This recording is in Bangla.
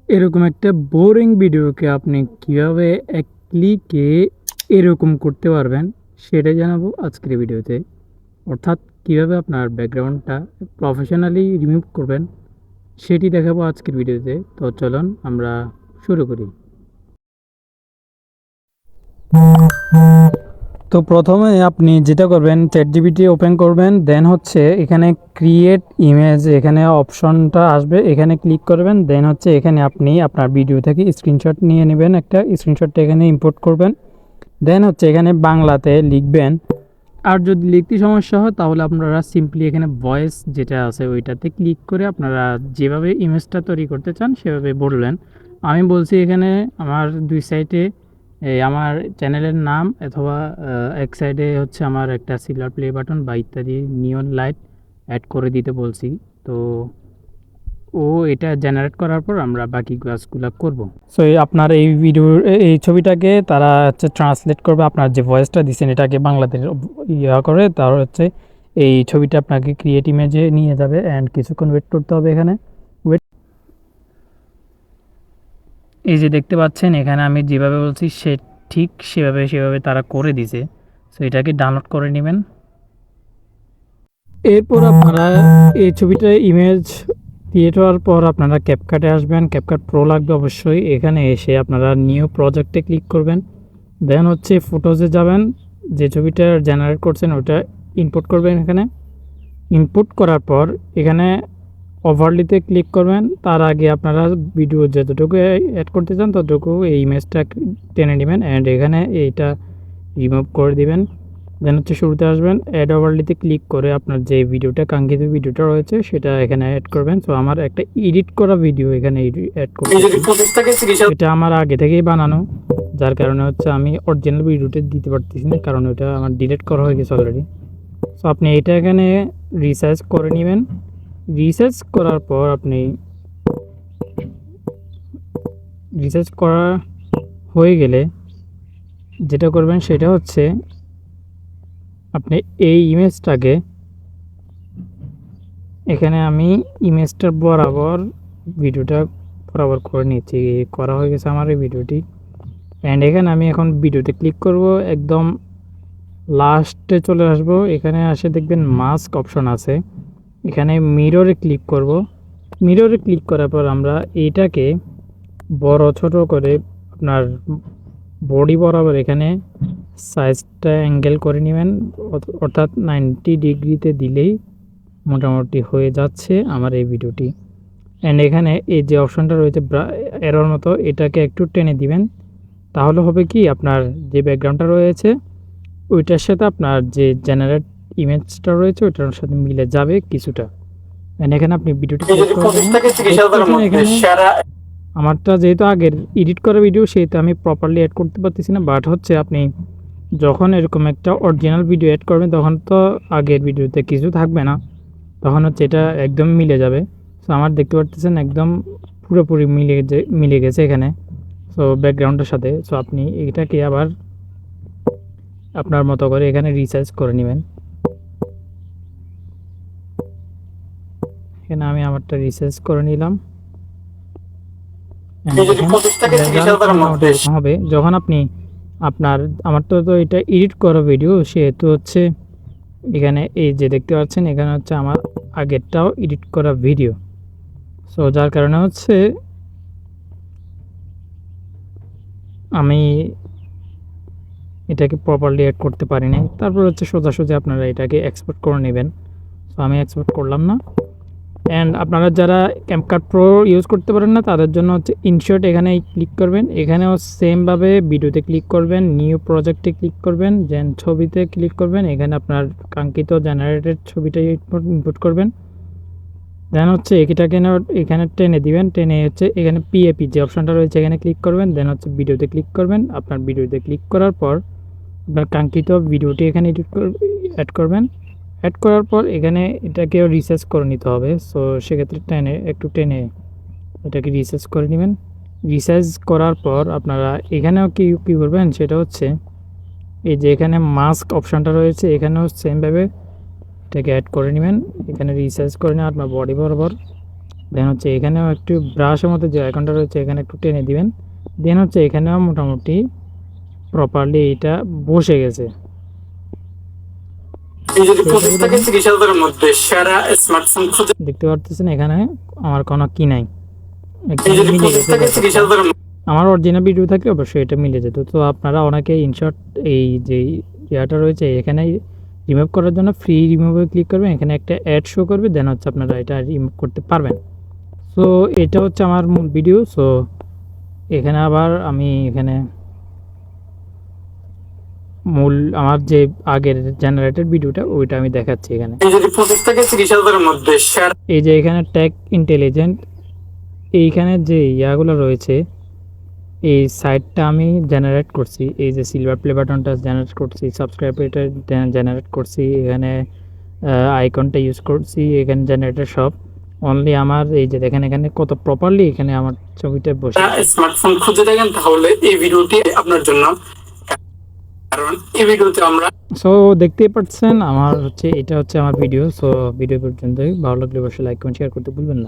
এরকম একটা বোরিং ভিডিওকে আপনি কিভাবে এক ক্লিকে এরকম করতে পারবেন সেটাই জানাবো আজকের ভিডিওতে। অর্থাৎ কিভাবে আপনার ব্যাকগ্রাউন্ডটা প্রফেশনালি রিমুভ করবেন সেটি দেখাবো আজকের ভিডিওতে। তো চলুন আমরা শুরু করি। তো প্রথমে আপনি যেটা করবেন, চ্যাটজিপিটি ওপেন করবেন, দেন হচ্ছে এখানে ক্রিয়েট ইমেজ এখানে অপশনটা আসবে, এখানে ক্লিক করবেন। দেন হচ্ছে এখানে আপনি আপনার ভিডিও থেকে স্ক্রিনশট নিয়ে নেবেন, একটা স্ক্রিনশটটা এখানে ইম্পোর্ট করবেন। দেন হচ্ছে এখানে বাংলাতে লিখবেন। আর যদি লিখতে সমস্যা হয় তাহলে আপনারা সিম্পলি এখানে ভয়েস যেটা আছে ওইটাতে ক্লিক করে আপনারা যেভাবে ইমেজটা তৈরি করতে চান সেভাবে বলবেন। আমি বলছি এখানে আমার দুই সাইডে আমার চ্যানেলের নাম অথবা এক সাইডে হচ্ছে আমার একটা সিলভার প্লে বাটন বা ইত্যাদি নিয়ন লাইট অ্যাড করে দিতে বলছি। তো ও এটা জেনারেট করার পর আমরা বাকি কাজগুলো করব। সো আপনার এই ভিডিও এই ছবিটাকে তারা হচ্ছে ট্রান্সলেট করবে, আপনার যে ভয়েসটা দিচ্ছেন এটাকে বাংলাতে ইয়া করে, তার হচ্ছে এই ছবিটা আপনাকে ক্রিয়েট ইমেজে নিয়ে যাবে। অ্যান্ড কিছুক্ষণ ওয়েট করতে হবে এখানে। ওয়েট, এই যে দেখতে পাচ্ছেন এখানে আমি যেভাবে বলছি সে ঠিক সেভাবে তারা করে দিছে। সো এটাকে ডাউনলোড করে নেবেন। এরপর আপনারা এই ছবিটা ইমেজ ক্রিয়েট হওয়ার পর আপনারা ক্যাপকাটে আসবেন। ক্যাপকাট প্রো লাগবে অবশ্যই। এখানে এসে আপনারা নিউ প্রজেক্টে ক্লিক করবেন। দেন হচ্ছে ফটোজে যাবেন, যে ছবিটা জেনারেট করছেন ওটা ইনপুট করবেন। এখানে ইনপুট করার পর এখানে ওভারলিতে ক্লিক করবেন। তার আগে আপনারা ভিডিও যতটুকু অ্যাড করতে চান ততটুকু এই ইমেজটা টেনে নেবেন অ্যান্ড এখানে এইটা রিমুভ করে দিবেন। দেন হচ্ছে শুরুতে আসবেন, অ্যাড ওভারলিতে ক্লিক করে আপনার যে ভিডিওটা কাঙ্ক্ষিত ভিডিওটা রয়েছে সেটা এখানে অ্যাড করবেন। সো আমার একটা এডিট করা ভিডিও এখানে অ্যাড করতেছি। এটা আমার আগে থেকেই বানানো, যার কারণে হচ্ছে আমি অরিজিনাল ভিডিওটা দিতে পারতেছি না, কারণ ওটা আমার ডিলিট করা হয়ে গেছে অলরেডি। সো আপনি এটা এখানে রিসার্চ করে নেবেন। রিসার্চ করার পর আপনি রিসার্চ করা হয়ে গেলে যেটা করবেন সেটা হচ্ছে আপনি এই ইমেজটাকে এখানে আমি ইমেজটার বরাবর ভিডিওটা বরাবর করে নিচ্ছি। করা হয়ে গেছে আমার এই ভিডিওটি। অ্যান্ড এখানে আমি এখন ভিডিওতে ক্লিক করব, একদম লাস্টে চলে আসব। এখানে আসে দেখবেন মাস্ক অপশন আছে, এখানে মিররে ক্লিক করব। মিররে ক্লিক করার পর আমরা এইটাকে বড় ছোট করে আপনার বডি বরাবর এখানে সাইজটা অ্যাঙ্গেল করে নেবেন, অর্থাৎ 90 ডিগ্রিতে দিলেই মোটামুটি হয়ে যাচ্ছে আমার এই ভিডিওটি। অ্যান্ড এখানে এই যে অপশনটা রয়েছে এরর মতো, এটাকে একটু টেনে দিবেন। তাহলে হবে কি, আপনার যে ব্যাকগ্রাউন্ডটা রয়েছে ওইটার সাথে আপনার যে জেনারেট ইমেজটা রয়েছে ওইটার সাথে মিলে যাবে কিছুটা। অ্যান্ড এখানে আপনি ভিডিওটি আমারটা যেহেতু আগের এডিট করা ভিডিও সেহেতু আমি প্রপারলি অ্যাড করতে পারতেছি না। বাট হচ্ছে আপনি যখন এরকম একটা অরিজিনাল ভিডিও অ্যাড করবেন তখন তো আগের ভিডিওতে কিছু থাকবে না, তখন হচ্ছে এটা একদম মিলে যাবে। সো আমার দেখতে পারতেছেন একদম পুরোপুরি মিলে গেছে এখানে, সো ব্যাকগ্রাউন্ডের সাথে। সো আপনি এটাকে আবার আপনার মতো করে এখানে রিসার্চ করে নেবেন। এখানে আমি আমারটা রিসার্চ করে নিলাম। হবে যখন আপনি আপনার আমারটা তো এটা এডিট করা ভিডিও সেহেতু হচ্ছে এখানে এই যে দেখতে পাচ্ছেন এখানে হচ্ছে আমার আগেরটাও এডিট করা ভিডিও। সো যার কারণে হচ্ছে আমি এটাকে প্রপারলি অ্যাড করতে পারি নাই। তারপর হচ্ছে সোজাসুজি আপনারা এটাকে এক্সপোর্ট করে নেবেন। সো আমি এক্সপোর্ট করলাম না। অ্যান্ড আপনারা যারা ক্যাপকাট প্রো ইউজ করতে পারেন না তাদের জন্য হচ্ছে ইনশর্ট এখানে ক্লিক করবেন। এখানেও সেমভাবে ভিডিওতে ক্লিক করবেন, নিউ প্রজেক্টে ক্লিক করবেন, দেন ছবিতে ক্লিক করবেন। এখানে আপনার কাঙ্ক্ষিত জেনারেটেড ছবিটা ইনপুট করবেন। দেন হচ্ছে এটাকে এখানে টেনে দিবেন, টেনে হচ্ছে এখানে পিএপি যে অপশনটা রয়েছে এখানে ক্লিক করবেন। দেন হচ্ছে ভিডিওতে ক্লিক করবেন। আপনার ভিডিওতে ক্লিক করার পর আপনার কাঙ্ক্ষিত ভিডিওটি এখানে অ্যাড করবেন। অ্যাড করার পর এখানে এটাকেও রিসার্চ করে নিতে হবে। সো সেক্ষেত্রে একটু টেনে এটাকে রিসার্চ করে নেবেন। রিসার্চ করার পর আপনারা এখানেও কী করবেন সেটা হচ্ছে এই যে এখানে মাস্ক অপশানটা রয়েছে এখানেও সেমভাবে এটাকে অ্যাড করে নেবেন। এখানে রিসার্চ করে নেন আপনার বডি বরাবর। দেন হচ্ছে এখানেও একটু ব্রাশের মতো যে আইকনটা রয়েছে এখানে একটু টেনে দিবেন। দেন হচ্ছে এখানেও মোটামুটি প্রপারলি এটা বসে গেছে। দেখতে পারতেছেন এখানে আমার কোনো কি নাই, মিলে গেছে ব্যাপারটা। আমার অরিজিনাল ভিডিও থাকলে অবশ্যই এটা মিলে যেত। তো আপনারা অনেকে ইনশর্ট এই যে ইয়াটা রয়েছে এখানে রিমুভ করার জন্য ফ্রি রিমুভে ক্লিক করবেন, এখানে একটা অ্যাড শো করবে, দেন হচ্ছে আপনারা এটা রিমুভ করতে পারবেন। সো এটা হচ্ছে আমার মূল ভিডিও। সো এখানে আবার আমি এখানে মূল আমার যে আগের জেনারেটেড ভিডিওটা ওইটা আমি দেখাচ্ছি এখানে। এই যে এখানে ট্যাগ ইন্টেলিজেন্ট এইখানে যে ইয়াগুলো রয়েছে এই সাইটটা আমি জেনারেট করছি, এই যে সিলভার প্লে বাটনটা জেনারেট করছি, সাবস্ক্রাইব এটা জেনারেট করছি, এখানে আইকনটা ইউজ করছি, এখানে জেনারেটর সব অনলি আমার এই যে দেখেন এখানে কত প্রপারলি এখানে আমার ছবিটা বসে। স্মার্টফোন খুঁজে দেখেন তাহলে এই ভিডিওটি আপনার জন্য, কারণ এই ভিডিওতে আমরা সো দেখতেই পাচ্ছেন আমার হচ্ছে এটা হচ্ছে আমার ভিডিও। সো ভিডিও পর্যন্তই, ভালো লাগলে অবশ্যই লাইক কমেন্ট শেয়ার করতে ভুলবেন না।